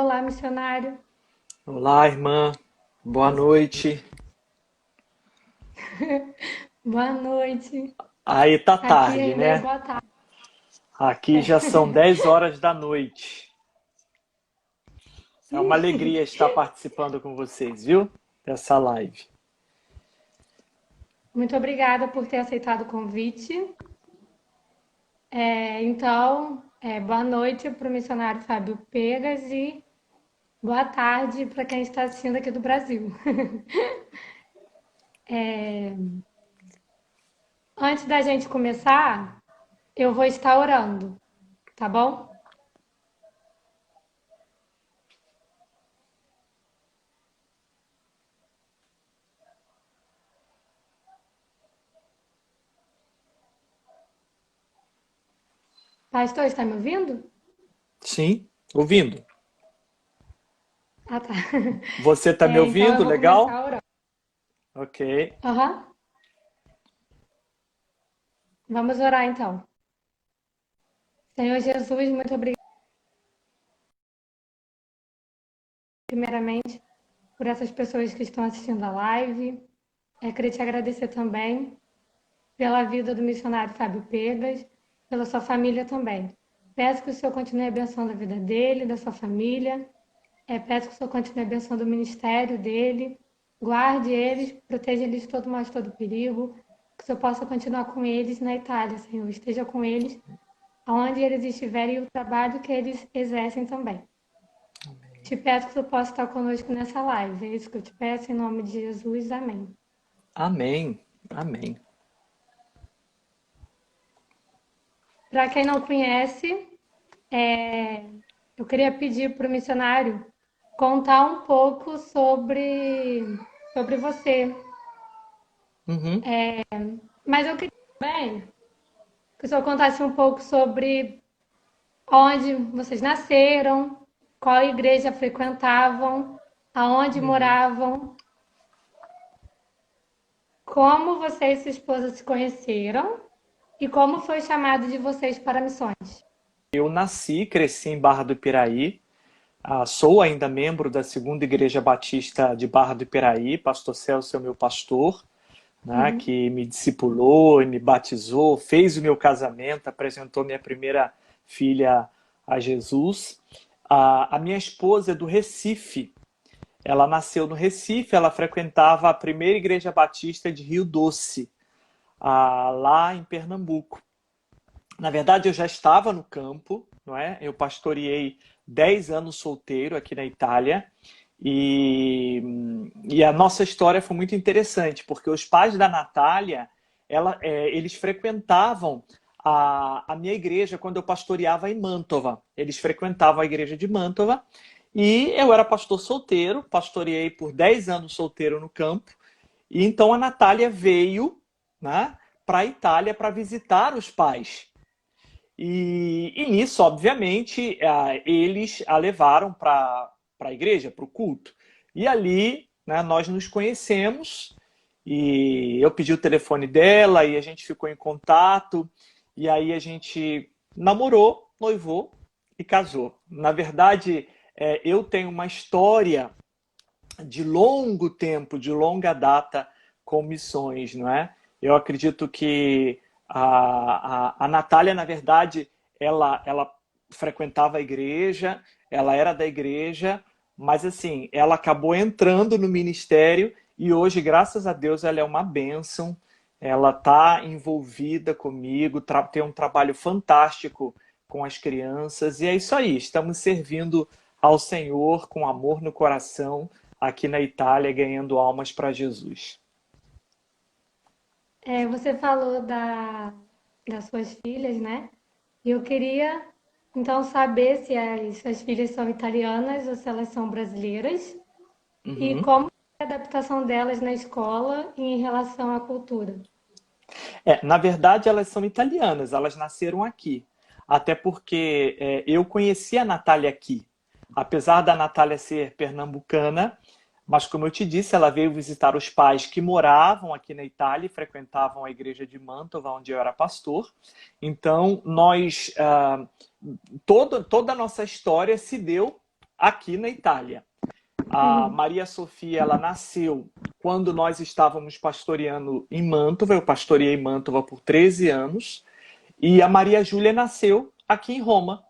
Olá, missionário. Olá, irmã. Boa noite. Boa noite. Aí tá Aqui tarde, ainda é né? boa tarde. Aqui já são 10 horas da noite. É uma alegria estar participando com vocês, viu? Dessa live. Muito obrigada por ter aceitado o convite. Boa noite para o missionário Fábio Pegas e boa tarde para quem está assistindo aqui do Brasil. Antes da gente começar, eu vou estar orando, tá bom? Pastor, está me ouvindo? Sim, ouvindo. Ah, tá. Você tá me Então eu ouvindo? vou começar Legal? orando. Ok. Aham. Vamos orar então. Senhor Jesus, muito obrigada primeiramente por essas pessoas que estão assistindo a live. Queria te agradecer também pela vida do missionário Fábio Pegas, pela sua família também. Peço que o Senhor continue abençoando a vida dele, da sua família. Peço que o Senhor continue abençoando o ministério dele. Guarde eles, proteja eles de todo mal, de todo perigo. Que o Senhor possa continuar com eles na Itália, Senhor. Esteja com eles, aonde eles estiverem e o trabalho que eles exercem também. Te peço que tu possa estar conosco nessa live. É isso que eu te peço, em nome de Jesus. Amém. Amém. Amém. Para quem não conhece, eu queria pedir para o missionário contar um pouco sobre você. Uhum. Mas eu queria também que o senhor contasse um pouco sobre onde vocês nasceram, qual igreja frequentavam, aonde Uhum. moravam, como você e sua esposa se conheceram e como foi o chamado de vocês para missões. Eu nasci, cresci em Barra do Piraí. Sou ainda membro da Segunda Igreja Batista de Barra do Piraí. Pastor Celso é o meu pastor, né, Uhum. que me discipulou e me batizou, fez o meu casamento, apresentou minha primeira filha a Jesus. A minha esposa é do Recife. Ela nasceu no Recife, ela frequentava a primeira igreja batista de Rio Doce, lá em Pernambuco. Na verdade, eu já estava no campo, não é? Eu pastoreei 10 anos solteiro aqui na Itália. E, e a nossa história foi muito interessante, porque os pais da Natália, eles frequentavam a minha igreja quando eu pastoreava em Mantova. Eles frequentavam a igreja de Mantova e eu era pastor solteiro, pastoreei por 10 anos solteiro no campo. E então a Natália veio, né, para a Itália para visitar os pais. E nisso, obviamente, eles a levaram para a igreja, para o culto. E ali, né, nós nos conhecemos e eu pedi o telefone dela e a gente ficou em contato. E aí a gente namorou, noivou e casou. Na verdade, eu tenho uma história de longo tempo, de longa data com missões, não é? Eu acredito que a Natália, na verdade, ela frequentava a igreja, ela era da igreja, mas assim, ela acabou entrando no ministério e hoje, graças a Deus, ela é uma bênção. Ela está envolvida comigo, tem um trabalho fantástico com as crianças, e é isso aí, estamos servindo ao Senhor com amor no coração aqui na Itália, ganhando almas para Jesus. Você falou das suas filhas, né? E eu queria então saber se as suas filhas são italianas ou se elas são brasileiras e Uhum. como é a adaptação delas na escola e em relação à cultura. Na verdade, elas são italianas, elas nasceram aqui. Até porque eu conheci a Natália aqui. Apesar da Natália ser pernambucana, mas como eu te disse, ela veio visitar os pais que moravam aqui na Itália e frequentavam a igreja de Mantova, onde eu era pastor. Então, toda a nossa história se deu aqui na Itália. A Uhum. Maria Sofia, ela nasceu quando nós estávamos pastoreando em Mantova. Eu pastoreei Mantova por 13 anos. E a Maria Júlia nasceu aqui em Roma,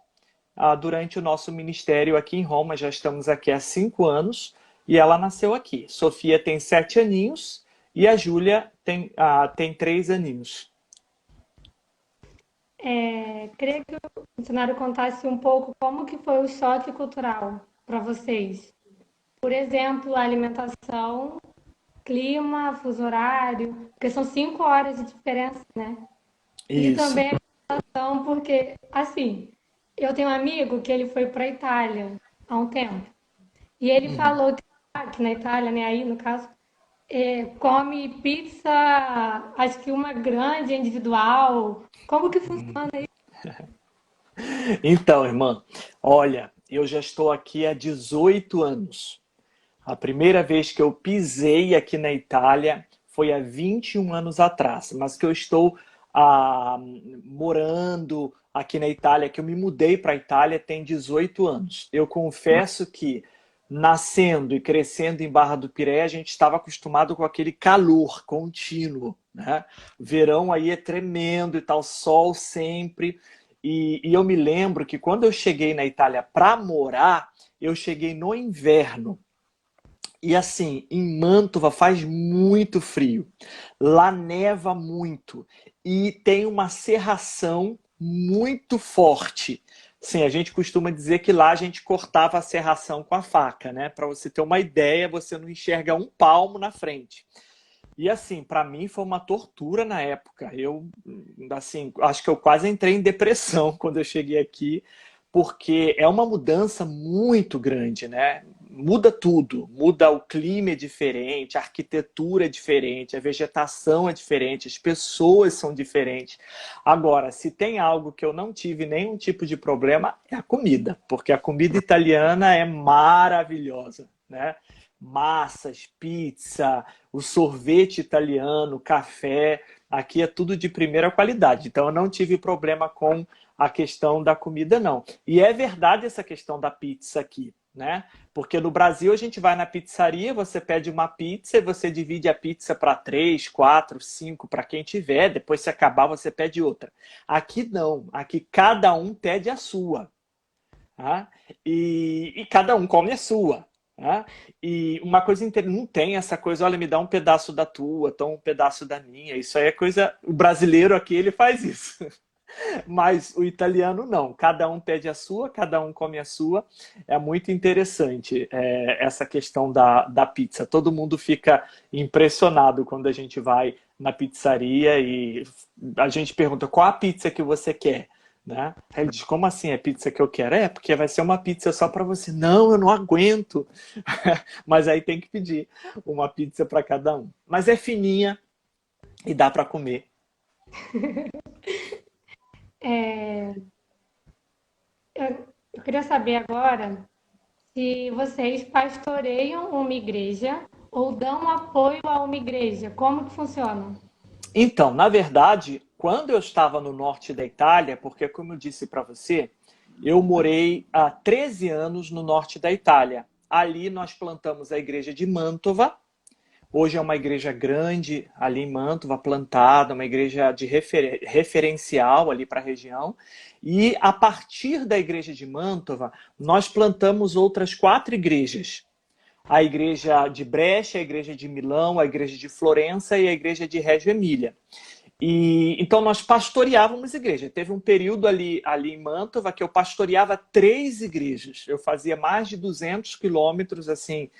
durante o nosso ministério aqui em Roma. Já estamos aqui há 5 anos e ela nasceu aqui. Sofia tem 7 aninhos e a Júlia tem 3 aninhos. Queria que o funcionário contasse um pouco como que foi o choque cultural para vocês. Por exemplo, a alimentação, clima, fuso horário, porque são 5 horas de diferença, né? E Isso. também a alimentação, porque, assim, eu tenho um amigo que ele foi para a Itália há um tempo. E ele falou que na Itália, né, aí no caso, come pizza, acho que uma grande individual. Como que funciona isso? Então, irmã, olha, eu já estou aqui há 18 anos. A primeira vez que eu pisei aqui na Itália foi há 21 anos atrás, mas que eu estou morando aqui na Itália, que eu me mudei para a Itália tem 18 anos. Eu confesso que nascendo e crescendo em Barra do Piré, a gente estava acostumado com aquele calor contínuo, né? Verão aí é tremendo e tal, sol sempre. E eu me lembro que quando eu cheguei na Itália para morar, eu cheguei no inverno. E assim, em Mantova faz muito frio. Lá neva muito. E tem uma serração muito forte. Sim, a gente costuma dizer que lá a gente cortava a serração com a faca, né? Para você ter uma ideia, você não enxerga um palmo na frente. E assim, para mim foi uma tortura na época. Eu, assim, acho que eu quase entrei em depressão quando eu cheguei aqui, porque é uma mudança muito grande, né? Muda tudo, muda o clima é diferente, a arquitetura é diferente, a vegetação é diferente, as pessoas são diferentes. Agora, se tem algo que eu não tive nenhum tipo de problema, é a comida, porque a comida italiana é maravilhosa, né? Massas, pizza, o sorvete italiano, café, aqui é tudo de primeira qualidade. Então eu não tive problema com a questão da comida, não. E é verdade essa questão da pizza aqui, né? Porque no Brasil a gente vai na pizzaria, você pede uma pizza e você divide a pizza para 3, 4, 5, para quem tiver, depois se acabar você pede outra. Aqui não, aqui cada um pede a sua. Tá? E cada um come a sua. Tá? E uma coisa inteira, não tem essa coisa, olha, me dá um pedaço da tua, toma um pedaço da minha. Isso aí é coisa. O brasileiro aqui ele faz isso. Mas o italiano não. Cada um pede a sua, cada um come a sua. É muito interessante essa questão da pizza. Todo mundo fica impressionado quando a gente vai na pizzaria e a gente pergunta qual a pizza que você quer. Né? Aí ele diz, como assim a pizza que eu quero? É, porque vai ser uma pizza só para você. Não, eu não aguento. Mas aí tem que pedir uma pizza para cada um. Mas é fininha e dá para comer. Eu queria saber agora se vocês pastoreiam uma igreja ou dão apoio a uma igreja. Como que funciona? Então, na verdade, quando eu estava no norte da Itália, porque como eu disse para você, eu morei há 13 anos no norte da Itália. Ali nós plantamos a igreja de Mantova. Hoje é uma igreja grande ali em Mantova, plantada, uma igreja de referencial ali para a região. E a partir da igreja de Mantova, nós plantamos outras 4 igrejas. A igreja de Brecha, a igreja de Milão, a igreja de Florença e a igreja de Reggio Emília. E então nós pastoreávamos igreja. Teve um período ali em Mantova que eu pastoreava 3 igrejas. Eu fazia mais de 200 quilômetros, assim,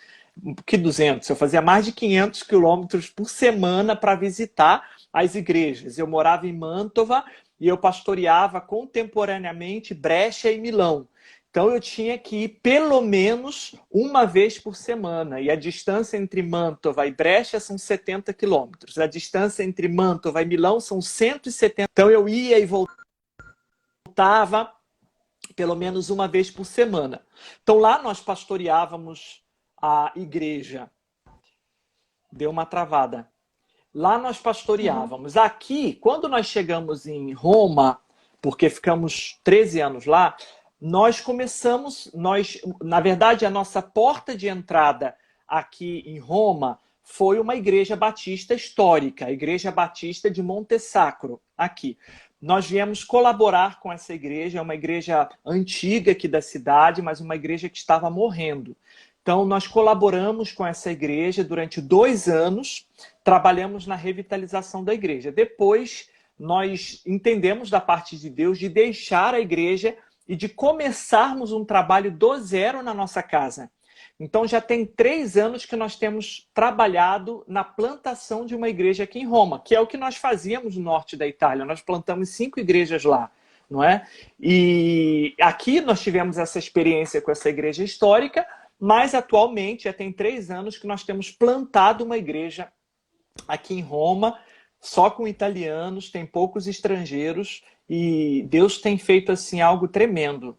que 200? Eu fazia mais de 500 quilômetros por semana para visitar as igrejas. Eu morava em Mantova e eu pastoreava contemporaneamente Brecha e Milão. Então eu tinha que ir pelo menos uma vez por semana. E a distância entre Mantova e Brecha são 70 quilômetros. A distância entre Mantova e Milão são 170. Então eu ia e voltava pelo menos uma vez por semana. Então lá nós pastoreávamos a igreja. Deu uma travada. Lá nós Uhum. pastoreávamos. Aqui, quando nós chegamos em Roma, porque ficamos 13 anos lá, na verdade, a nossa porta de entrada aqui em Roma foi uma igreja batista histórica, a Igreja Batista de Monte Sacro, aqui. Nós viemos colaborar com essa igreja, é uma igreja antiga aqui da cidade, mas uma igreja que estava morrendo. Então, nós colaboramos com essa igreja durante 2 anos, trabalhamos na revitalização da igreja. Depois, nós entendemos da parte de Deus de deixar a igreja e de começarmos um trabalho do zero na nossa casa. Então, já tem 3 anos que nós temos trabalhado na plantação de uma igreja aqui em Roma, que é o que nós fazíamos no norte da Itália. Nós plantamos 5 igrejas lá, não é? E aqui nós tivemos essa experiência com essa igreja histórica, mas atualmente já tem 3 anos que nós temos plantado uma igreja aqui em Roma, só com italianos, tem poucos estrangeiros, e Deus tem feito assim algo tremendo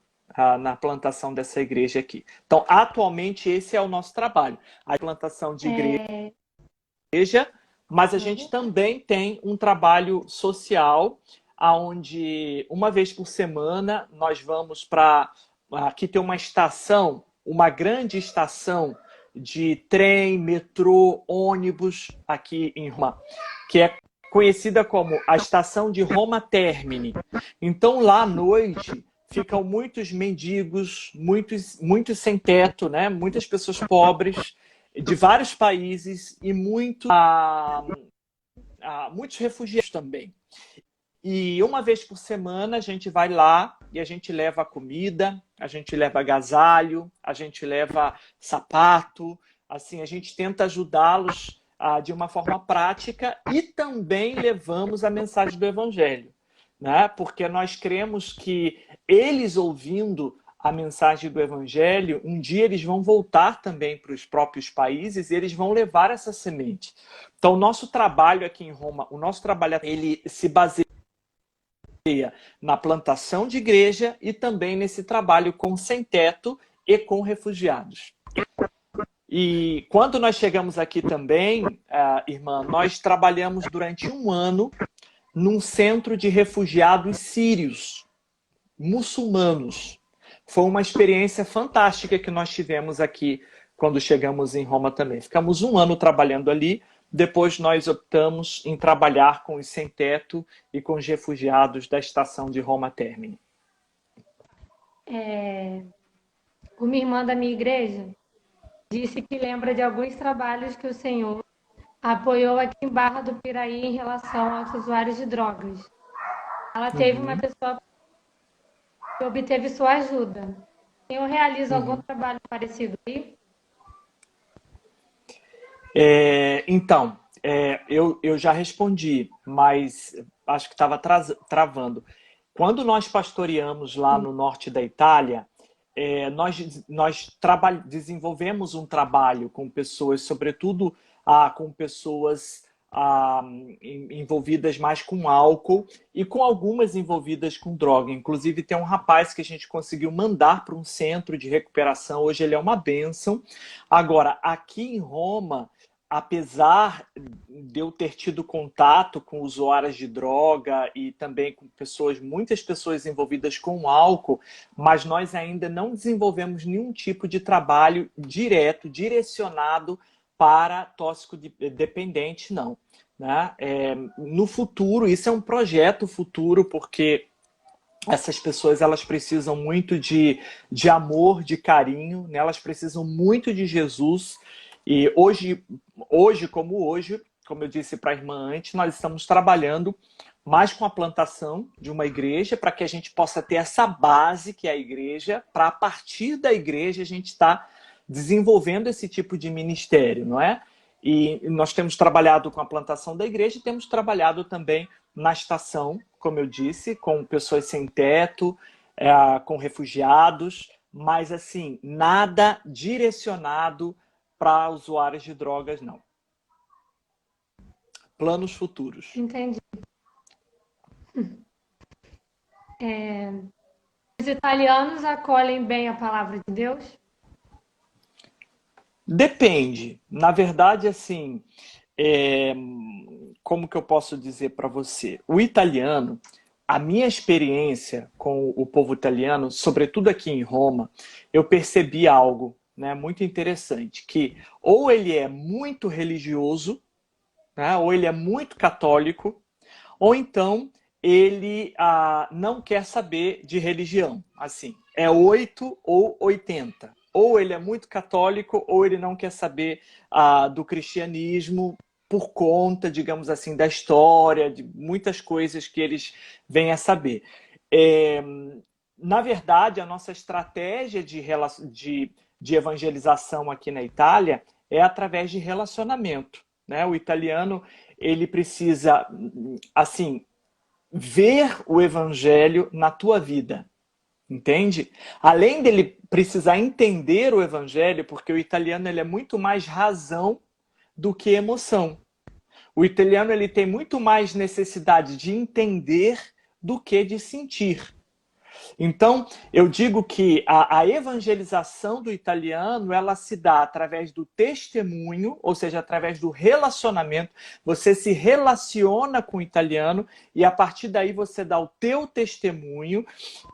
na plantação dessa igreja aqui. Então, atualmente, esse é o nosso trabalho. A plantação de igreja, mas a gente também tem um trabalho social, onde uma vez por semana nós vamos para... Aqui tem uma estação, uma grande estação de trem, metrô, ônibus aqui em Roma, que é conhecida como a estação de Roma Termini. Então, lá à noite, ficam muitos mendigos, muitos sem teto, né? Muitas pessoas pobres de vários países e muitos refugiados também. E uma vez por semana a gente vai lá e a gente leva comida, a gente leva agasalho, a gente leva sapato, assim, a gente tenta ajudá-los de uma forma prática e também levamos a mensagem do Evangelho, né? Porque nós cremos que eles ouvindo a mensagem do Evangelho, um dia eles vão voltar também para os próprios países e eles vão levar essa semente. Então, o nosso trabalho aqui em Roma, ele se baseia na plantação de igreja e também nesse trabalho com sem-teto e com refugiados. E quando nós chegamos aqui também, irmã, nós trabalhamos durante 1 ano num centro de refugiados sírios, muçulmanos. Foi uma experiência fantástica que nós tivemos aqui quando chegamos em Roma também. Ficamos 1 ano trabalhando ali, depois nós optamos em trabalhar com os sem-teto e com os refugiados da estação de Roma Termini. Uma irmã da minha igreja disse que lembra de alguns trabalhos que o Senhor apoiou aqui em Barra do Piraí em relação aos usuários de drogas. Ela teve uma pessoa que obteve sua ajuda. O Senhor realiza algum trabalho parecido aí? Então, eu já respondi, mas acho que estava travando. Quando nós pastoreamos lá no norte da Itália, nós desenvolvemos um trabalho com pessoas, sobretudo com pessoas envolvidas mais com álcool e com algumas envolvidas com droga. Inclusive, tem um rapaz que a gente conseguiu mandar para um centro de recuperação. Hoje ele é uma bênção. Agora, aqui em Roma, apesar de eu ter tido contato com usuários de droga e também com muitas pessoas envolvidas com álcool, mas nós ainda não desenvolvemos nenhum tipo de trabalho direto, direcionado para toxicodependente, não. Né? No futuro, isso é um projeto futuro, porque essas pessoas elas precisam muito de amor, de carinho, né? Elas precisam muito de Jesus. E hoje, como eu disse para a irmã antes, nós estamos trabalhando mais com a plantação de uma igreja para que a gente possa ter essa base que é a igreja, para a partir da igreja a gente estar desenvolvendo esse tipo de ministério, não é? E nós temos trabalhado com a plantação da igreja e temos trabalhado também na estação, como eu disse, com pessoas sem teto, com refugiados, mas assim, nada direcionado para usuários de drogas, não. Planos futuros. Entendi. Os italianos acolhem bem a palavra de Deus? Depende. Na verdade, assim, como que eu posso dizer para você? O italiano, a minha experiência com o povo italiano, sobretudo aqui em Roma, eu percebi algo, né, muito interessante, que ou ele é muito religioso, né, ou ele é muito católico, ou então ele não quer saber de religião. Assim, é 8 ou 80. Ou ele é muito católico, ou ele não quer saber do cristianismo por conta, digamos assim, da história, de muitas coisas que eles vêm a saber. Na verdade, a nossa estratégia de evangelização aqui na Itália é através de relacionamento, né? O italiano, ele precisa, assim, ver o evangelho na tua vida, entende? Além dele precisar entender o evangelho, porque o italiano ele é muito mais razão do que emoção. O italiano ele tem muito mais necessidade de entender do que de sentir. Então, eu digo que a evangelização do italiano, ela se dá através do testemunho, ou seja, através do relacionamento. Você se relaciona com o italiano e a partir daí você dá o teu testemunho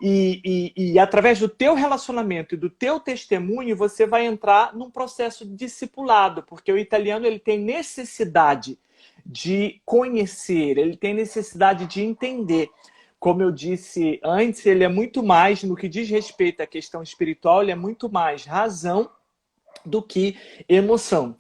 e através do teu relacionamento e do teu testemunho você vai entrar num processo de discipulado, porque o italiano ele tem necessidade de conhecer, ele tem necessidade de entender. Como eu disse antes, ele é muito mais, no que diz respeito à questão espiritual, ele é muito mais razão do que emoção.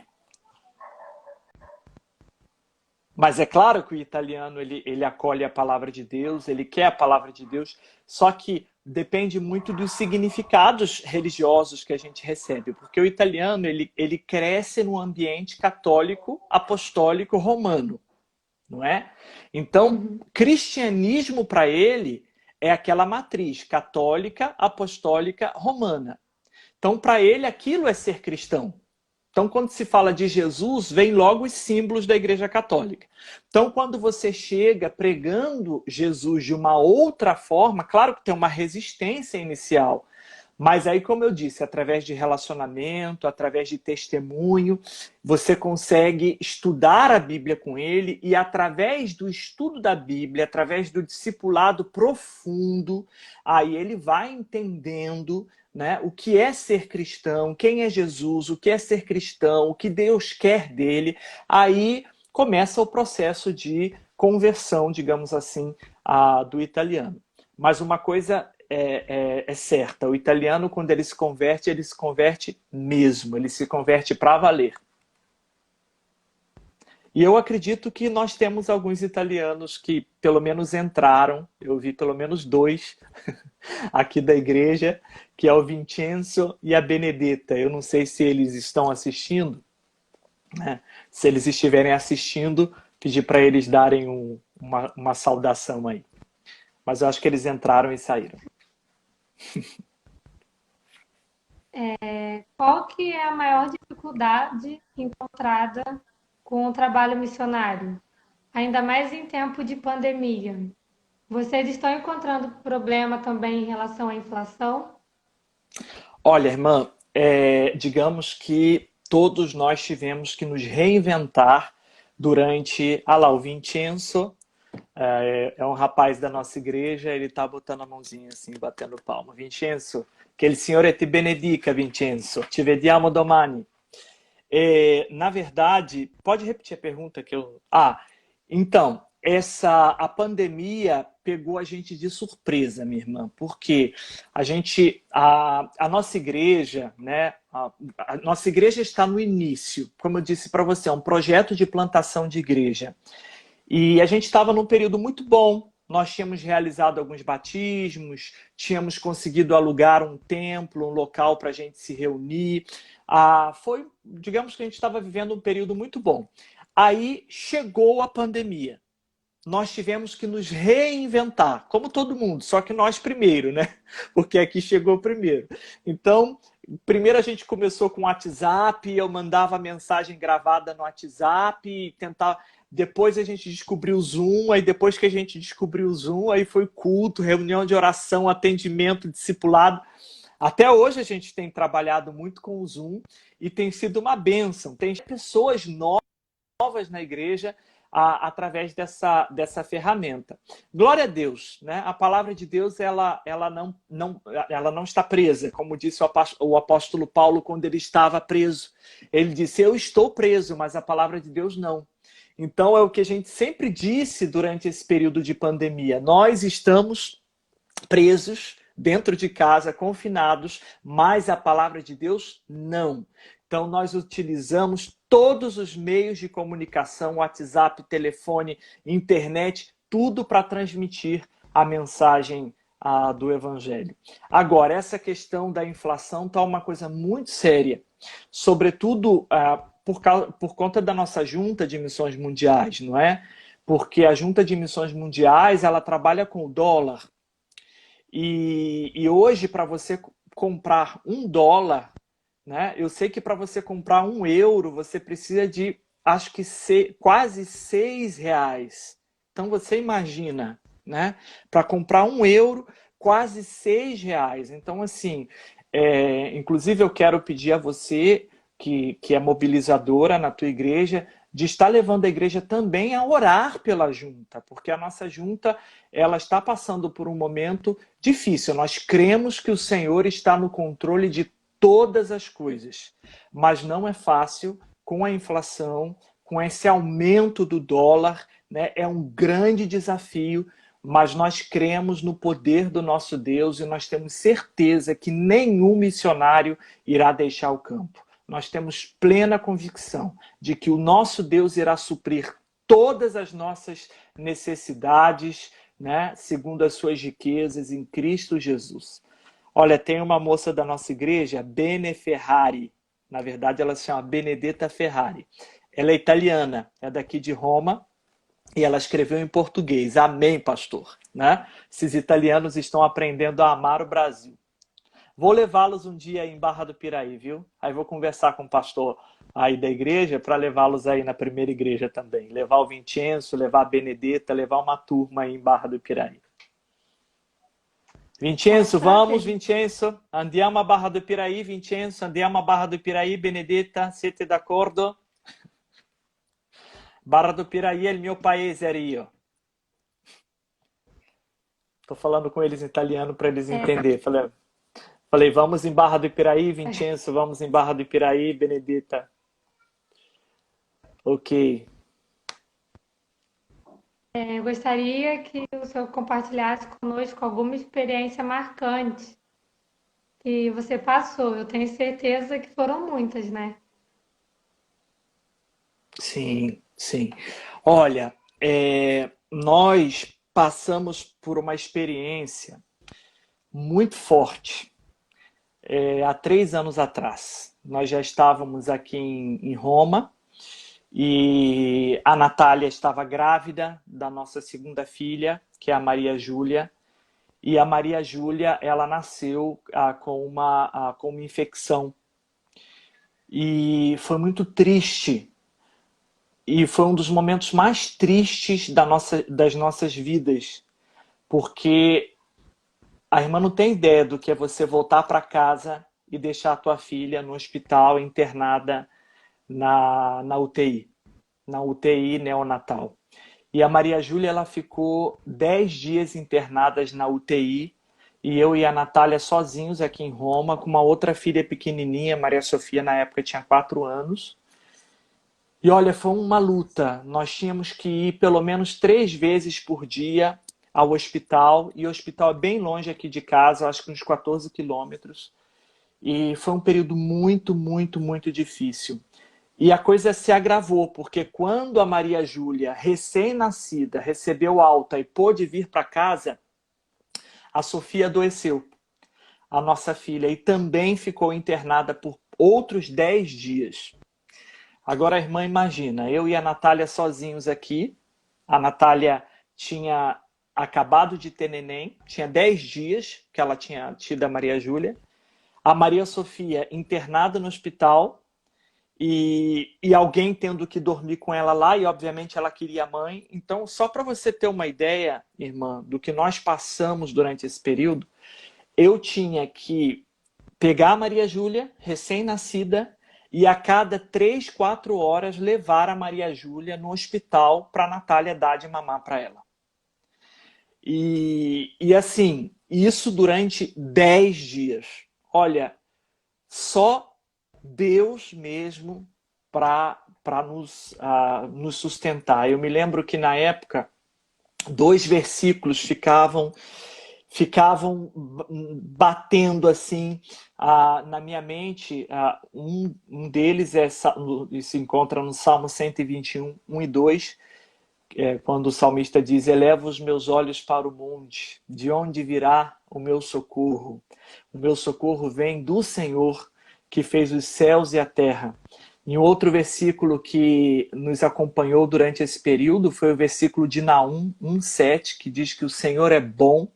Mas é claro que o italiano ele acolhe a palavra de Deus, ele quer a palavra de Deus, só que depende muito dos significados religiosos que a gente recebe, porque o italiano ele cresce num ambiente católico, apostólico, romano. Não é? Então, cristianismo para ele é aquela matriz católica, apostólica, romana. Então, para ele, aquilo é ser cristão. Então, quando se fala de Jesus, vem logo os símbolos da Igreja Católica. Então, quando você chega pregando Jesus de uma outra forma, claro que tem uma resistência inicial, mas aí, como eu disse, através de relacionamento, através de testemunho, você consegue estudar a Bíblia com ele e através do estudo da Bíblia, através do discipulado profundo, aí ele vai entendendo, né, o que é ser cristão, quem é Jesus, o que é ser cristão, o que Deus quer dele. Aí começa o processo de conversão, digamos assim, do italiano. Mas uma coisa é certa. O italiano, quando ele se converte mesmo. Ele se converte para valer. E eu acredito que nós temos alguns italianos que pelo menos entraram. Eu vi pelo menos 2 aqui da igreja, que é o Vincenzo e a Benedetta. Eu não sei se eles estão assistindo, né? Se eles estiverem assistindo, pedir para eles darem uma saudação aí. Mas eu acho que eles entraram e saíram. Qual que é a maior dificuldade encontrada com o trabalho missionário? Ainda mais em tempo de pandemia. Vocês estão encontrando problema também em relação à inflação? Olha, irmã, digamos que todos nós tivemos que nos reinventar durante... Ah lá, o Vincenzo é um rapaz da nossa igreja, ele está botando a mãozinha assim, batendo palma. Vincenzo, que il Signore ti benedica, Vincenzo. Ci vediamo domani. Na verdade, pode repetir a pergunta que eu... Então, a pandemia pegou a gente de surpresa, minha irmã, porque a nossa igreja, né? A nossa igreja está no início, como eu disse para você, é um projeto de plantação de igreja. E a gente estava num período muito bom. Nós tínhamos realizado alguns batismos, tínhamos conseguido alugar um templo, um local para a gente se reunir. Digamos que a gente estava vivendo um período muito bom. Aí chegou a pandemia. Nós tivemos que nos reinventar, como todo mundo, só que nós primeiro, né? Porque aqui chegou primeiro. Então, primeiro a gente começou com o WhatsApp, eu mandava mensagem gravada no WhatsApp e tentava... Depois a gente descobriu o Zoom, aí depois que a gente descobriu o Zoom, aí foi culto, reunião de oração, atendimento, discipulado. Até hoje a gente tem trabalhado muito com o Zoom e tem sido uma bênção. Tem pessoas novas na igreja. através dessa ferramenta. Glória a Deus, né? A palavra de Deus ela não está presa, como disse o apóstolo Paulo quando ele estava preso. Ele disse, eu estou preso, mas a palavra de Deus não. Então é o que a gente sempre disse durante esse período de pandemia. Nós estamos presos dentro de casa, confinados, mas a palavra de Deus não. Então nós utilizamos todos os meios de comunicação, WhatsApp, telefone, internet, tudo para transmitir a mensagem do Evangelho. Agora, essa questão da inflação está uma coisa muito séria, sobretudo por conta da nossa Junta de Missões Mundiais, não é? Porque a Junta de Missões Mundiais, ela trabalha com o dólar. E hoje, para você comprar $1, né? Eu sei que para você comprar €1, você precisa de, acho que quase R$ 6. Então você imagina, né? Para comprar €1, quase R$ 6. Então, assim, inclusive eu quero pedir a você, que é mobilizadora na tua igreja, de estar levando a igreja também a orar pela junta, porque a nossa junta ela está passando por um momento difícil. Nós cremos que o Senhor está no controle de todas as coisas, mas não é fácil com a inflação, com esse aumento do dólar, né? É um grande desafio, mas nós cremos no poder do nosso Deus e nós temos certeza que nenhum missionário irá deixar o campo. Nós temos plena convicção de que o nosso Deus irá suprir todas as nossas necessidades, né, segundo as suas riquezas em Cristo Jesus. Olha, tem uma moça da nossa igreja, Bene Ferrari. Na verdade, ela se chama Benedetta Ferrari. Ela é italiana, é daqui de Roma, e ela escreveu em português. Amém, pastor. Né? Esses italianos estão aprendendo a amar o Brasil. Vou levá-los um dia aí em Barra do Piraí, viu? Aí vou conversar com o pastor aí da igreja para levá-los aí na primeira igreja também. Levar o Vincenzo, levar a Benedetta, levar uma turma aí em Barra do Piraí. Vincenzo, vamos, Vincenzo. Andiamo a Barra do Piraí, Vincenzo. Andiamo a Barra do Piraí, Benedetta. Siete d'accordo? Barra do Piraí é o meu país, Rio. Tô falando com eles em italiano para eles entenderem. Falei, vamos em Barra do Piraí, Vincenzo, vamos em Barra do Piraí, Benedetta. Ok. Eu gostaria que o senhor compartilhasse conosco alguma experiência marcante que você passou. Eu tenho certeza que foram muitas, né? Sim, sim. Olha, nós passamos por uma experiência muito forte. Há 3 anos atrás. Nós já estávamos aqui em Roma e a Natália estava grávida da nossa segunda filha, que é a Maria Júlia. E a Maria Júlia, ela nasceu com uma infecção. E foi muito triste. E foi um dos momentos mais tristes das nossas vidas. Porque a irmã não tem ideia do que é você voltar para casa e deixar a tua filha no hospital internada na UTI, na UTI neonatal. E a Maria Júlia, ela ficou 10 dias internadas na UTI e eu e a Natália sozinhos aqui em Roma, com uma outra filha pequenininha, Maria Sofia, na época tinha 4 anos. E olha, foi uma luta. Nós tínhamos que ir pelo menos 3 vezes por dia ao hospital, e o hospital é bem longe aqui de casa, acho que uns 14 quilômetros. E foi um período muito, muito, muito difícil. E a coisa se agravou, porque quando a Maria Júlia, recém-nascida, recebeu alta e pôde vir para casa, a Sofia adoeceu, a nossa filha, e também ficou internada por outros 10 dias. Agora a irmã imagina, eu e a Natália sozinhos aqui, a Natália tinha acabado de ter neném, tinha 10 dias que ela tinha tido a Maria Júlia, a Maria Sofia internada no hospital e alguém tendo que dormir com ela lá, e obviamente ela queria a mãe. Então, só para você ter uma ideia, irmã, do que nós passamos durante esse período, eu tinha que pegar a Maria Júlia, recém-nascida, e a cada 3, 4 horas levar a Maria Júlia no hospital para a Natália dar de mamar para ela. E assim, isso durante 10 dias. Olha, só Deus mesmo para nos sustentar. Eu me lembro que na época 2 versículos ficavam batendo assim na minha mente. Um deles se encontra no Salmo 121, 1 e 2, quando o salmista diz: eleva os meus olhos para o monte, de onde virá o meu socorro? O meu socorro vem do Senhor, que fez os céus e a terra. E outro versículo que nos acompanhou durante esse período foi o versículo de Naum 1,7, que diz que o Senhor é bom,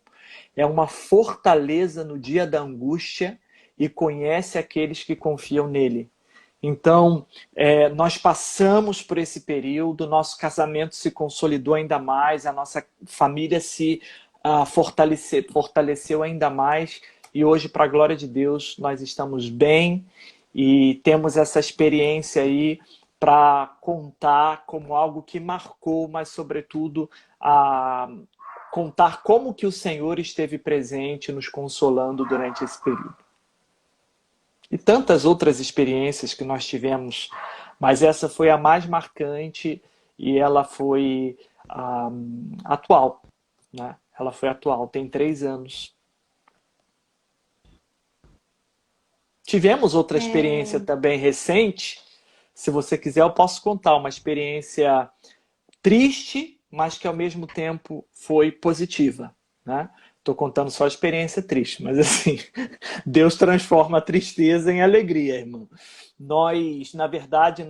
é uma fortaleza no dia da angústia e conhece aqueles que confiam nele. Então, nós passamos por esse período, nosso casamento se consolidou ainda mais, a nossa família se fortaleceu ainda mais, e hoje, para a glória de Deus, nós estamos bem e temos essa experiência aí para contar como algo que marcou, mas sobretudo contar como que o Senhor esteve presente nos consolando durante esse período. E tantas outras experiências que nós tivemos, mas essa foi a mais marcante e ela foi atual, né? Ela foi atual, tem 3 anos. Tivemos outra experiência também recente. Se você quiser, eu posso contar uma experiência triste, mas que ao mesmo tempo foi positiva, né? Estou contando só a experiência triste, mas assim, Deus transforma a tristeza em alegria, irmão. Na verdade,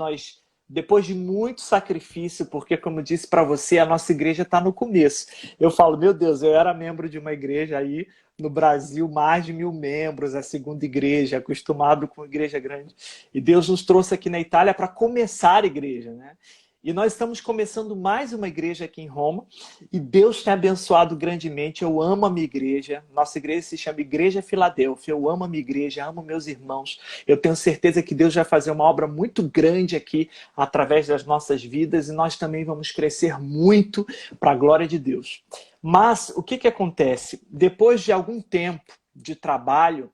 depois de muito sacrifício, porque como eu disse para você, a nossa igreja está no começo. Eu falo, meu Deus, eu era membro de uma igreja aí no Brasil, mais de 1.000 membros, a segunda igreja, acostumado com igreja grande. E Deus nos trouxe aqui na Itália para começar a igreja, né? E nós estamos começando mais uma igreja aqui em Roma e Deus tem abençoado grandemente. Eu amo a minha igreja. Nossa igreja se chama Igreja Filadélfia. Eu amo a minha igreja, amo meus irmãos. Eu tenho certeza que Deus vai fazer uma obra muito grande aqui através das nossas vidas e nós também vamos crescer muito para a glória de Deus. Mas o que acontece? Depois de algum tempo de trabalho,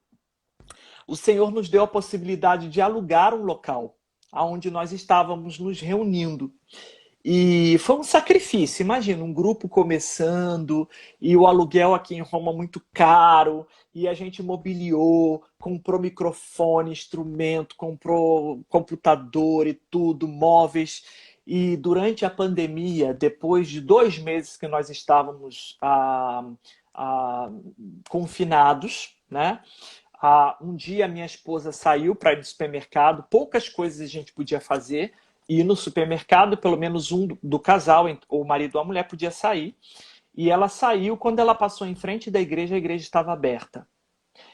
o Senhor nos deu a possibilidade de alugar um local onde nós estávamos nos reunindo. E foi um sacrifício, imagina, um grupo começando, e o aluguel aqui em Roma muito caro, e a gente mobiliou, comprou microfone, instrumento, comprou computador e tudo, móveis. E durante a pandemia, depois de 2 meses que nós estávamos confinados, né? Um dia minha esposa saiu para ir no supermercado, poucas coisas a gente podia fazer, e no supermercado, pelo menos um do casal, ou o marido ou a mulher, podia sair. E ela saiu, quando ela passou em frente da igreja, a igreja estava aberta.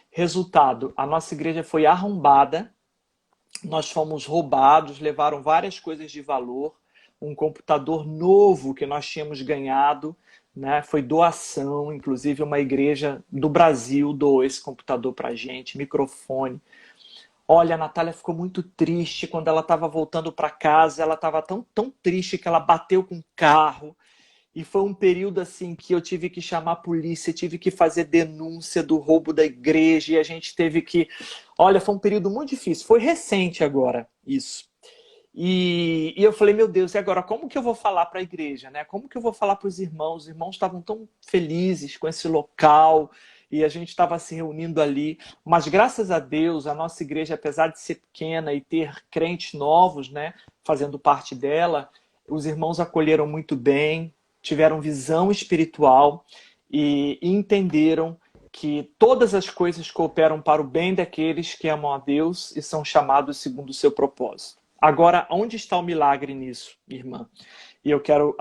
Resultado, a nossa igreja foi arrombada, nós fomos roubados, levaram várias coisas de valor, um computador novo que nós tínhamos ganhado, né? Foi doação, inclusive uma igreja do Brasil doou esse computador para a gente, microfone. Olha, a Natália ficou muito triste quando ela estava voltando para casa, ela estava tão triste que ela bateu com o carro. E foi um período assim que eu tive que chamar a polícia, tive que fazer denúncia do roubo da igreja, e a gente teve que... Olha, foi um período muito difícil, foi recente agora isso. E eu falei, meu Deus, e agora como que eu vou falar para a igreja, né? Como que eu vou falar para os irmãos? Os irmãos estavam tão felizes com esse local e a gente estava se reunindo ali. Mas graças a Deus, a nossa igreja, apesar de ser pequena e ter crentes novos, né, fazendo parte dela, os irmãos acolheram muito bem, tiveram visão espiritual e entenderam que todas as coisas cooperam para o bem daqueles que amam a Deus e são chamados segundo o seu propósito. Agora, onde está o milagre nisso, irmã? E eu quero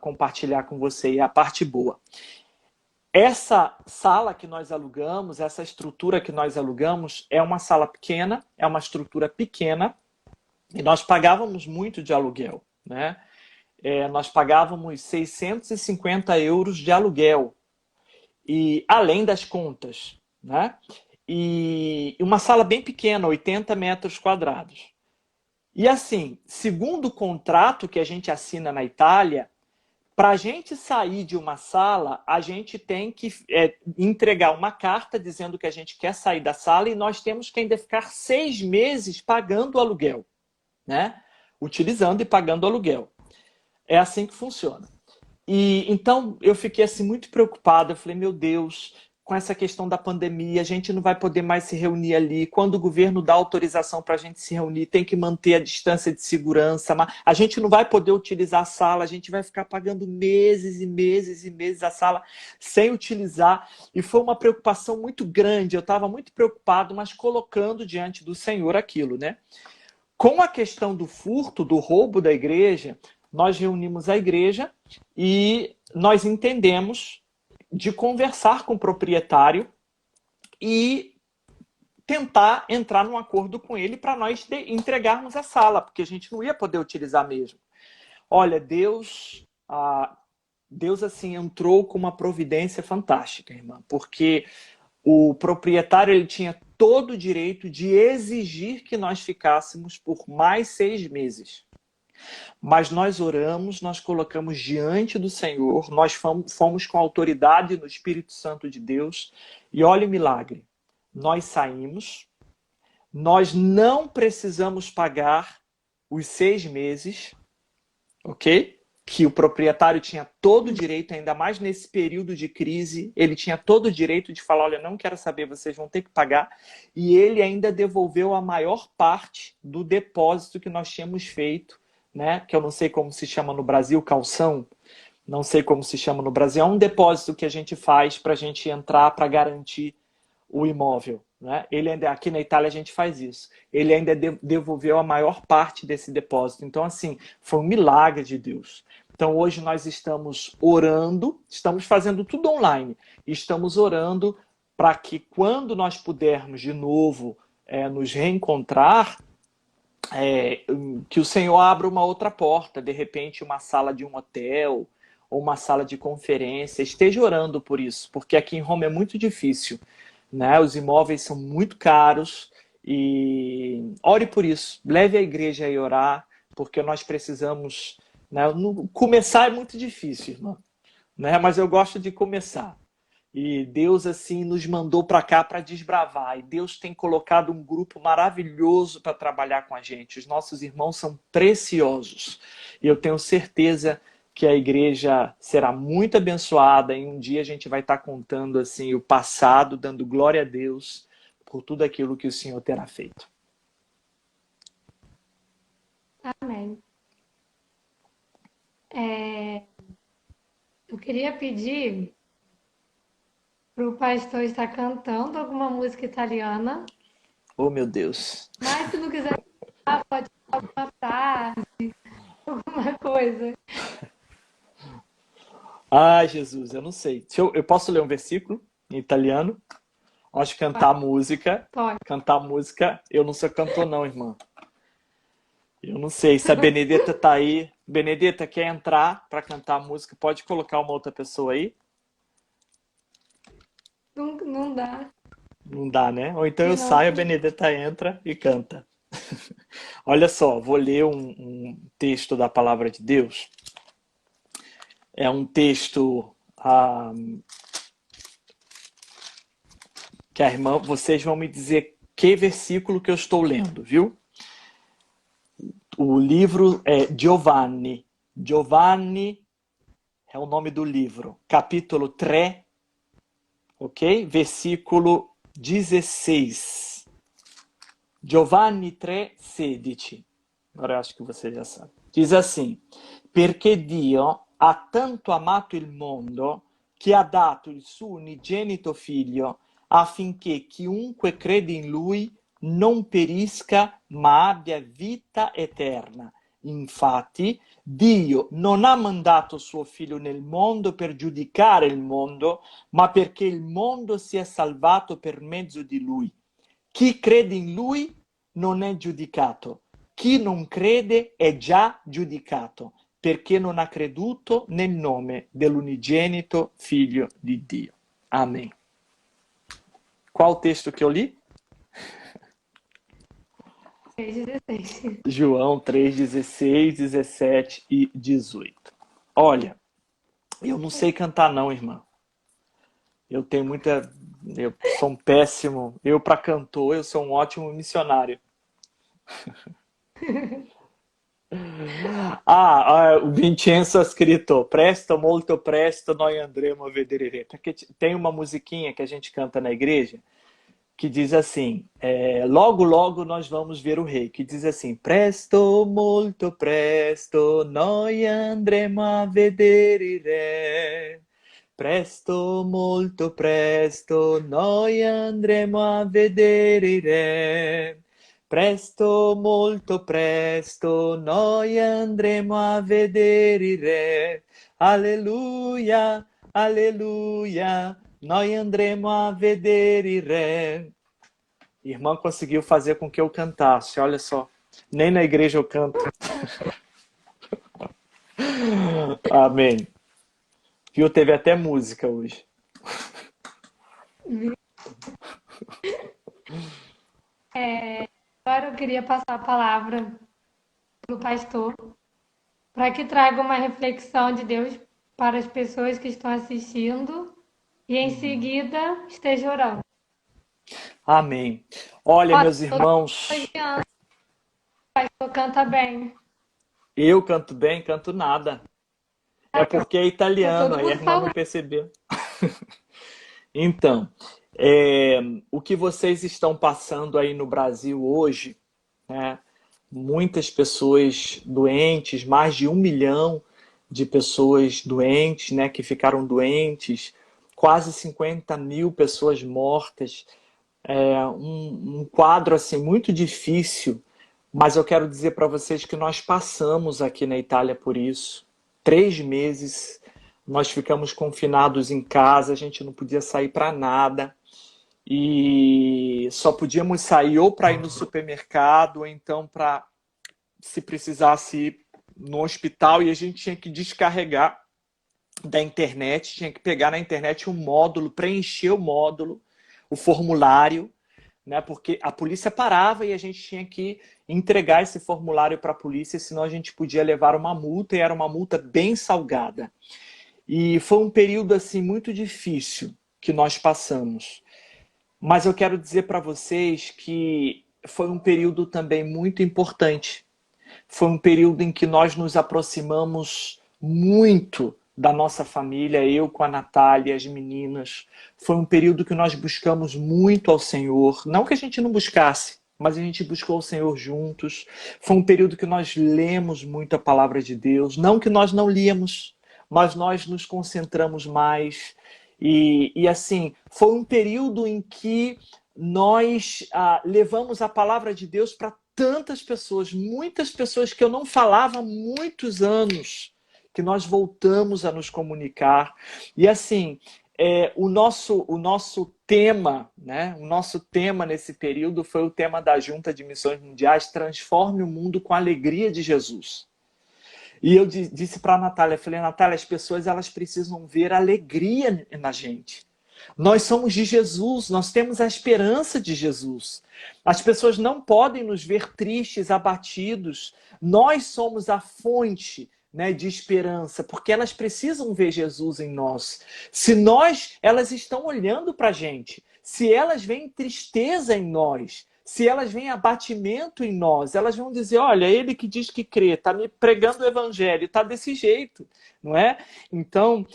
compartilhar com você a parte boa. Essa sala que nós alugamos, essa estrutura que nós alugamos, é uma sala pequena, é uma estrutura pequena, e nós pagávamos muito de aluguel, né? Nós pagávamos 650 euros de aluguel, e além das contas, né? E uma sala bem pequena, 80 metros quadrados. E assim, segundo o contrato que a gente assina na Itália, para a gente sair de uma sala, a gente tem que entregar uma carta dizendo que a gente quer sair da sala e nós temos que ainda ficar 6 meses pagando o aluguel, né? Utilizando e pagando o aluguel. É assim que funciona. E então eu fiquei assim muito preocupado. Eu falei, meu Deus, com essa questão da pandemia, a gente não vai poder mais se reunir ali. Quando o governo dá autorização para a gente se reunir, tem que manter a distância de segurança. Mas a gente não vai poder utilizar a sala, a gente vai ficar pagando meses e meses e meses a sala sem utilizar. E foi uma preocupação muito grande. Eu estava muito preocupado, mas colocando diante do Senhor aquilo, né? Com a questão do furto, do roubo da igreja, nós reunimos a igreja e nós entendemos de conversar com o proprietário e tentar entrar num acordo com ele para nós entregarmos a sala, porque a gente não ia poder utilizar mesmo. Olha, Deus assim entrou com uma providência fantástica, irmã, porque o proprietário ele tinha todo o direito de exigir que nós ficássemos por mais 6 meses. Mas nós oramos, nós colocamos diante do Senhor, nós fomos com autoridade no Espírito Santo de Deus. E olha o milagre. Nós saímos, nós não precisamos pagar os 6 meses, ok? Que o proprietário tinha todo o direito, ainda mais nesse período de crise, ele tinha todo o direito de falar, olha, não quero saber, vocês vão ter que pagar. E ele ainda devolveu a maior parte do depósito que nós tínhamos feito, né? Que eu não sei como se chama no Brasil, calção, não sei como se chama no Brasil, é um depósito que a gente faz para a gente entrar para garantir o imóvel, né? Ele ainda, aqui na Itália a gente faz isso. Ele ainda devolveu a maior parte desse depósito. Então, assim, foi um milagre de Deus. Então, hoje nós estamos orando, estamos fazendo tudo online. Estamos orando para que quando nós pudermos de novo nos reencontrar, que o Senhor abra uma outra porta, de repente uma sala de um hotel ou uma sala de conferência. Esteja orando por isso, porque aqui em Roma é muito difícil, né? Os imóveis são muito caros e ore por isso. Leve a igreja a orar, porque nós precisamos, né? Começar é muito difícil, irmão, né? Mas eu gosto de começar. E Deus, assim, nos mandou para cá para desbravar. E Deus tem colocado um grupo maravilhoso para trabalhar com a gente. Os nossos irmãos são preciosos. E eu tenho certeza que a igreja será muito abençoada. E um dia a gente vai estar contando, assim, o passado, dando glória a Deus por tudo aquilo que o Senhor terá feito. Amém. Eu queria pedir para o pastor estar cantando alguma música italiana, Oh, meu Deus. mas se não quiser cantar, pode falar alguma frase, alguma coisa. Ah, Jesus, eu não sei. Eu posso ler um versículo em italiano? Acho que Pode. cantar música, eu não sou cantor não, irmã. Eu não sei se a Benedetta tá aí. Benedetta, quer entrar para cantar música? Pode colocar uma outra pessoa aí? Não, não dá. Não dá, né? Ou então E eu não. saio, a Benedetta entra e canta. Olha só, vou ler um texto da Palavra de Deus. É um texto que a irmã, vocês vão me dizer que versículo que eu estou lendo, viu? O livro é Giovanni. Giovanni é o nome do livro. Capítulo 3, ok? Versículo 16. Giovanni 3,16. Agora eu acho que você já sabe. Diz assim: perché Dio ha tanto amato il mondo che ha dato il suo unigenito figlio affinché chiunque crede in lui non perisca ma abbia vita eterna. Infatti, Dio non ha mandato suo figlio nel mondo per giudicare il mondo, ma perché il mondo sia salvato per mezzo di lui. Chi crede in lui non è giudicato. Chi non crede è già giudicato, perché non ha creduto nel nome dell'unigenito Figlio di Dio. Amém. Qual o texto que eu li? 3:16. João 3, 16, 17 e 18. Olha, eu não sei cantar não, irmã. Eu tenho muita... Eu sou um péssimo... Eu, para cantor, eu sou um ótimo missionário. O Vincenzo ha scritto presto, molto presto, noi andremo a vedere. Porque tem uma musiquinha que a gente canta na igreja que diz assim, logo, logo nós vamos ver o rei, que diz assim, presto, molto presto, noi andremo a vedere il re. Presto, molto presto, noi andremo a vedere il re. Presto, molto presto, noi andremo a vedere il re. Alleluia, alleluia, noi andremo a vedere il re. Irmã conseguiu fazer com que eu cantasse, olha só. Nem na igreja eu canto. Amém. Viu? Teve até música hoje. Agora eu queria passar a palavra para o pastor, para que traga uma reflexão de Deus para as pessoas que estão assistindo e em seguida esteja orando. Amém. Olha, Ó, meus tô irmãos, elogiando, o pastor canta bem. eu canto bem, canto nada. É porque é Tá italiano, todo aí a mundo irmã não falando. percebeu. Então, o que vocês estão passando aí no Brasil hoje, né? Muitas pessoas doentes, mais de 1 milhão de pessoas doentes, né? Que ficaram doentes, quase 50 mil pessoas mortas. Um quadro assim muito difícil, mas eu quero dizer para vocês que nós passamos aqui na Itália por isso. 3 meses nós ficamos confinados em casa, a gente não podia sair para nada e só podíamos sair ou para ir no supermercado ou então para, se precisasse, ir no hospital, e a gente tinha que descarregar da internet, tinha que pegar na internet um módulo, preencher o módulo, o formulário, né? Porque a polícia parava e a gente tinha que entregar esse formulário para a polícia, senão a gente podia levar uma multa, e era uma multa bem salgada. E foi um período assim muito difícil que nós passamos. Mas eu quero dizer para vocês que foi um período também muito importante. Foi um período em que nós nos aproximamos muito da nossa família, eu com a Natália, as meninas. Foi um período que nós buscamos muito ao Senhor. Não que a gente não buscasse, mas a gente buscou o Senhor juntos. Foi um período que nós lemos muito a palavra de Deus. Não que nós não líamos, mas nós nos concentramos mais. E assim, foi um período em que nós levamos a palavra de Deus para tantas pessoas, muitas pessoas que eu não falava há muitos anos, que nós voltamos a nos comunicar. E assim, o nosso tema, né? O nosso tema nesse período foi o tema da Junta de Missões Mundiais: transforme o mundo com a alegria de Jesus. E eu disse para a Natália, falei, Natália, as pessoas elas precisam ver alegria na gente. Nós somos de Jesus, nós temos a esperança de Jesus. As pessoas não podem nos ver tristes, abatidos. Nós somos a fonte, né, de esperança, porque elas precisam ver Jesus em nós. Se elas estão olhando para a gente. Se elas veem tristeza em nós, se elas veem abatimento em nós, elas vão dizer, olha, ele que diz que crê, está me pregando o evangelho, está desse jeito, não é? Então,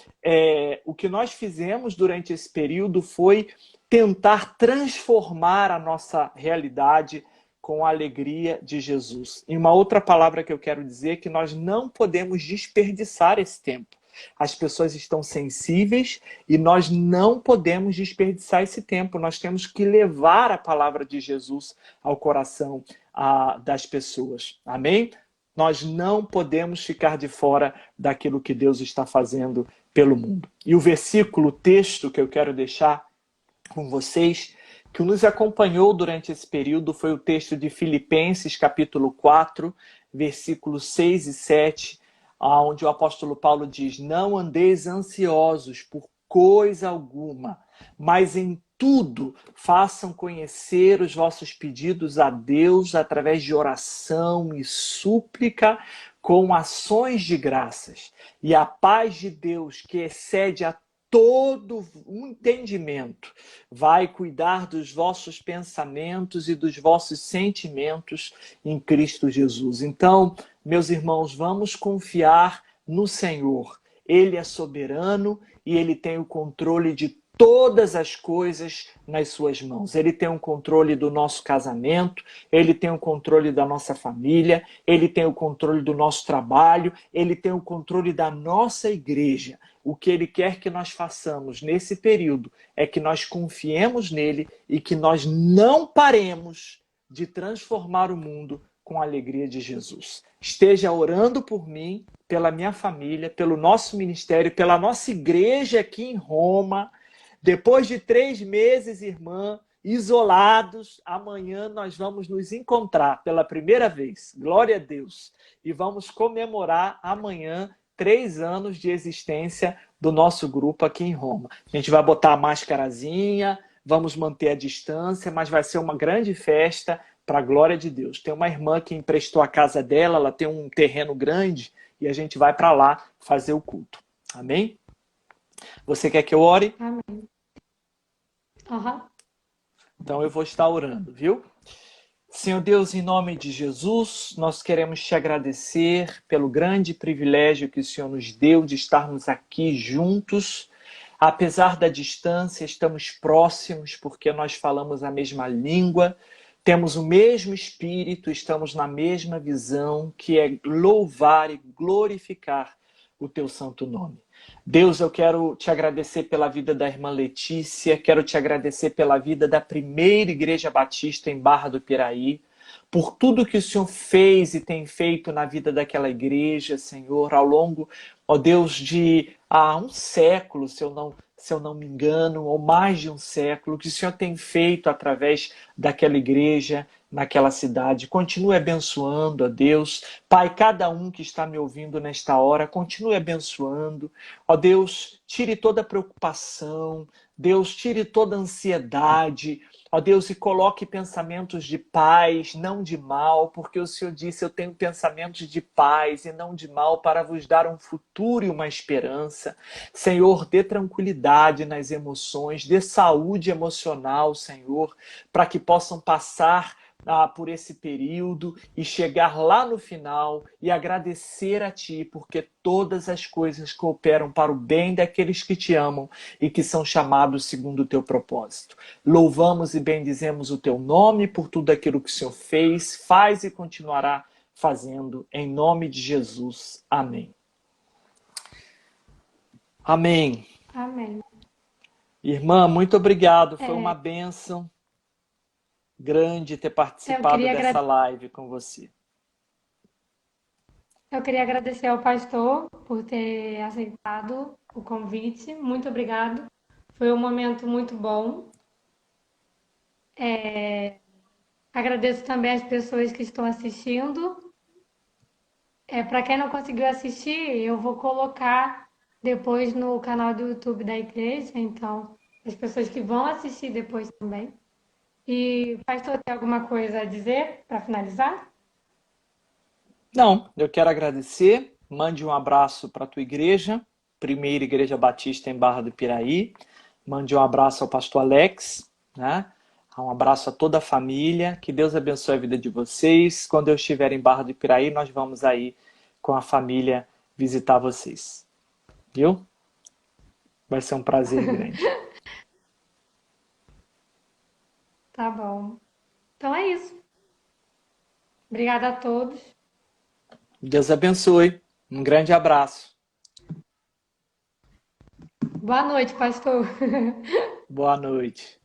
o que nós fizemos durante esse período foi tentar transformar a nossa realidade com a alegria de Jesus. E uma outra palavra que eu quero dizer é que nós não podemos desperdiçar esse tempo. As pessoas estão sensíveis e nós não podemos desperdiçar esse tempo. Nós temos que levar a palavra de Jesus ao coração das pessoas. Amém? Nós não podemos ficar de fora daquilo que Deus está fazendo pelo mundo. E o versículo, o texto que eu quero deixar com vocês, que nos acompanhou durante esse período, foi o texto de Filipenses, capítulo 4, versículos 6 e 7, onde o apóstolo Paulo diz: não andeis ansiosos por coisa alguma, mas em tudo, façam conhecer os vossos pedidos a Deus através de oração e súplica, com ações de graças. E a paz de Deus, que excede a todo o entendimento, vai cuidar dos vossos pensamentos e dos vossos sentimentos em Cristo Jesus. Então, meus irmãos, vamos confiar no Senhor. Ele é soberano e Ele tem o controle de todas as coisas nas suas mãos. Ele tem o controle do nosso casamento, Ele tem o controle da nossa família, Ele tem o controle do nosso trabalho, Ele tem o controle da nossa igreja. O que Ele quer que nós façamos nesse período é que nós confiemos nele e que nós não paremos de transformar o mundo com a alegria de Jesus. Esteja orando por mim, pela minha família, pelo nosso ministério, pela nossa igreja aqui em Roma. Depois de 3 meses, irmã, isolados, amanhã nós vamos nos encontrar pela primeira vez. Glória a Deus. E vamos comemorar amanhã 3 anos de existência do nosso grupo aqui em Roma. A gente vai botar a máscarazinha, vamos manter a distância, mas vai ser uma grande festa para a glória de Deus. Tem uma irmã que emprestou a casa dela, ela tem um terreno grande e a gente vai para lá fazer o culto. Amém? Você quer que eu ore? Amém. Uhum. Então eu vou estar orando, viu? Senhor Deus, em nome de Jesus, nós queremos te agradecer pelo grande privilégio que o Senhor nos deu de estarmos aqui juntos. Apesar da distância, estamos próximos porque nós falamos a mesma língua, temos o mesmo espírito, estamos na mesma visão, que é louvar e glorificar o teu santo nome. Deus, eu quero te agradecer pela vida da irmã Letícia, quero te agradecer pela vida da primeira Igreja Batista em Barra do Piraí, por tudo que o Senhor fez e tem feito na vida daquela igreja, Senhor, ao longo, ó Deus, de um século, se eu não me engano, ou mais de um século, que o Senhor tem feito através daquela igreja, naquela cidade. Continue abençoando, ó Deus. Pai, cada um que está me ouvindo nesta hora, continue abençoando. Ó Deus, tire toda a preocupação. Deus, tire toda a ansiedade. Ó Deus, e coloque pensamentos de paz, não de mal, porque o Senhor disse, eu tenho pensamentos de paz e não de mal para vos dar um futuro e uma esperança. Senhor, dê tranquilidade nas emoções, dê saúde emocional, Senhor, para que possam passar por esse período e chegar lá no final e agradecer a Ti, porque todas as coisas cooperam para o bem daqueles que Te amam e que são chamados segundo o Teu propósito. Louvamos e bendizemos o Teu nome por tudo aquilo que o Senhor fez, faz e continuará fazendo, em nome de Jesus. Amém. Amém. Amém. Irmã, muito obrigado, foi uma bênção grande ter participado dessa live com você. Eu queria agradecer ao pastor por ter aceitado o convite. Muito obrigado. Foi um momento muito bom. Agradeço também as pessoas que estão assistindo. Para quem não conseguiu assistir, eu vou colocar depois no canal do YouTube da igreja. Então, as pessoas que vão assistir depois também. E, pastor, tem alguma coisa a dizer para finalizar? Não, eu quero agradecer. Mande um abraço para a tua igreja, Primeira Igreja Batista em Barra do Piraí. Mande um abraço ao pastor Alex, né? Um abraço a toda a família. Que Deus abençoe a vida de vocês. Quando eu estiver em Barra do Piraí, nós vamos aí com a família visitar vocês. Viu? Vai ser um prazer grande. Tá bom. Então é isso. Obrigada a todos. Deus abençoe. Um grande abraço. Boa noite, pastor. Boa noite.